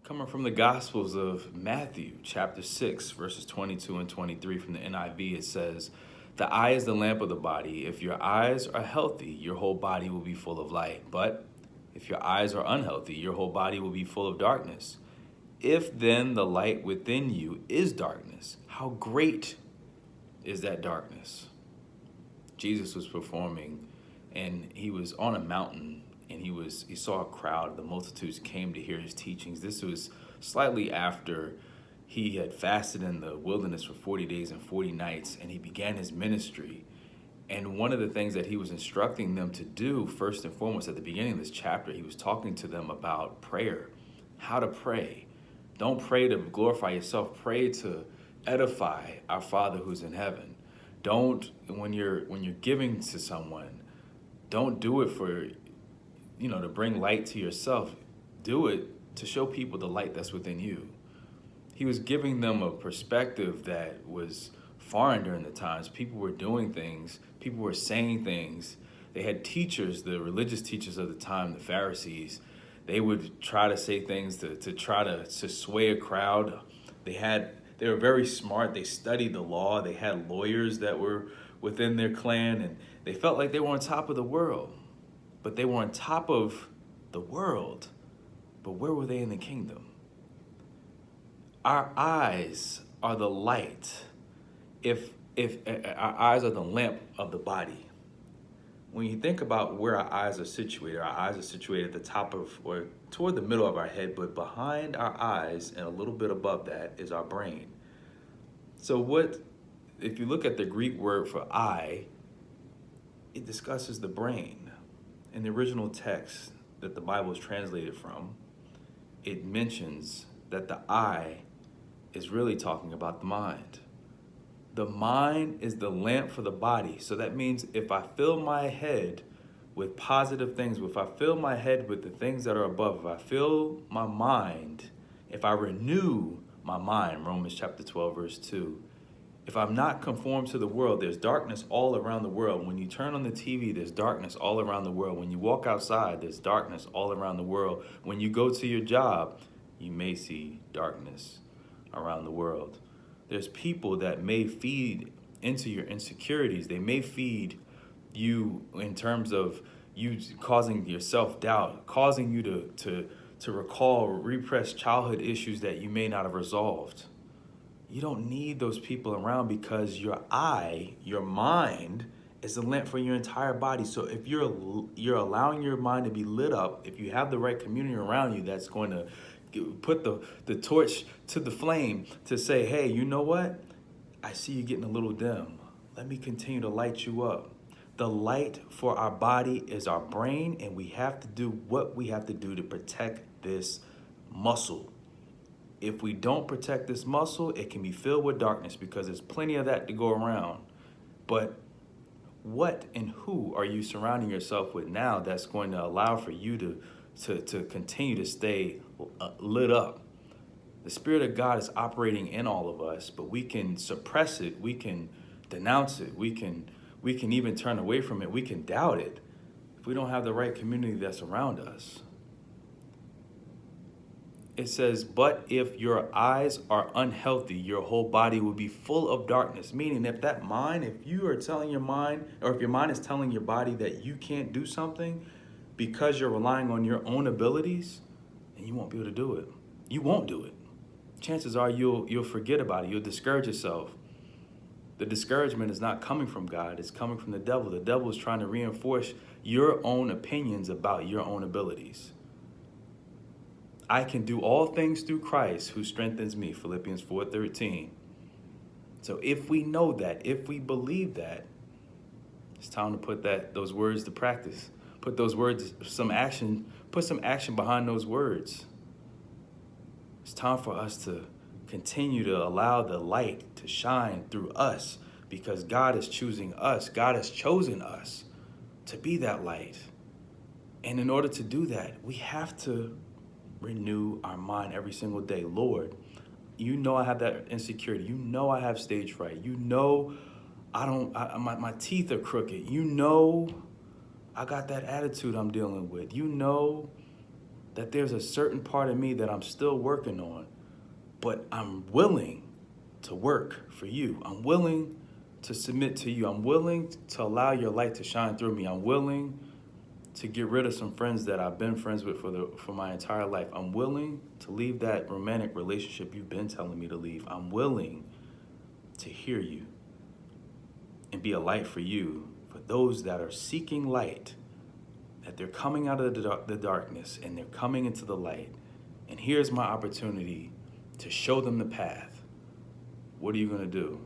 Coming from the Gospels of Matthew, chapter 6, verses 22 and 23 from the NIV, it says, "The eye is the lamp of the body. If your eyes are healthy, your whole body will be full of light. But if your eyes are unhealthy, your whole body will be full of darkness. If then the light within you is darkness, how great is that darkness?" Jesus was performing, and he was on a mountain, and he saw a crowd. The multitudes came to hear his teachings. This was slightly after he had fasted in the wilderness for 40 days and 40 nights, and he began his ministry. And one of the things that he was instructing them to do, first and foremost, at the beginning of this chapter, he was talking to them about prayer, how to pray. Don't pray to glorify yourself. Pray to edify our Father who's in heaven. Don't, when you're giving to someone, don't do it for, to bring light to yourself. Do it to show people the light that's within you. He was giving them a perspective that was foreign during the times. People were doing things, people were saying things. They had teachers, the religious teachers of the time, the Pharisees. They would try to say things to try to sway a crowd. They were very smart. They studied the law. They had lawyers that were within their clan, and they felt like they were on top of the world. But they were on top of the world. But where were they in the kingdom? Our eyes are the light. If our eyes are the lamp of the body. When you think about where our eyes are situated at the top of, or toward the middle of our head, but behind our eyes and a little bit above that is our brain. So if you look at the Greek word for eye, it discusses the brain. In the original text that the Bible is translated from, it mentions that the eye is really talking about the mind. The mind is the lamp for the body. So that means if I fill my head with positive things, if I fill my head with the things that are above, if I fill my mind, if I renew my mind, Romans chapter 12, verse 2, if I'm not conformed to the world, there's darkness all around the world. When you turn on the TV, there's darkness all around the world. When you walk outside, there's darkness all around the world. When you go to your job, you may see darkness around the world. There's people that may feed into your insecurities. They may feed you in terms of you causing your self-doubt, causing you to recall repressed childhood issues that you may not have resolved. You don't need those people around, because your eye, your mind, is the lamp for your entire body. So if you're allowing your mind to be lit up, if you have the right community around you that's going to put the torch to the flame to say, hey, you know what? I see you getting a little dim. Let me continue to light you up. The light for our body is our brain, and we have to do what we have to do to protect this muscle. If we don't protect this muscle, it can be filled with darkness, because there's plenty of that to go around. But what and who are you surrounding yourself with now that's going to allow for you to continue to stay lit up? The Spirit of God is operating in all of us, but we can suppress it, we can denounce it, we can even turn away from it, we can doubt it if we don't have the right community that's around us. It says, but if your eyes are unhealthy, your whole body will be full of darkness. Meaning if you are telling your mind, or if your mind is telling your body that you can't do something because you're relying on your own abilities, then you won't be able to do it. You won't do it. Chances are you'll forget about it. You'll discourage yourself. The discouragement is not coming from God. It's coming from the devil. The devil is trying to reinforce your own opinions about your own abilities. I can do all things through Christ who strengthens me, Philippians 4:13. So if we know that, if we believe that, it's time to put those words to practice. Put those words, put some action behind those words. It's time for us to continue to allow the light to shine through us, because God is choosing us. God has chosen us to be that light. And in order to do that, we have to renew our mind every single day. Lord, you know I have that insecurity. You know I have stage fright. You know my teeth are crooked. You know I got that attitude I'm dealing with. You know that there's a certain part of me that I'm still working on, but I'm willing to work for you. I'm willing to submit to you. I'm willing to allow your light to shine through me. I'm willing to get rid of some friends that I've been friends with for my entire life. I'm willing to leave that romantic relationship you've been telling me to leave. I'm willing to hear you and be a light for you, for those that are seeking light, that they're coming out of the darkness and they're coming into the light. And here's my opportunity to show them the path. What are you going to do?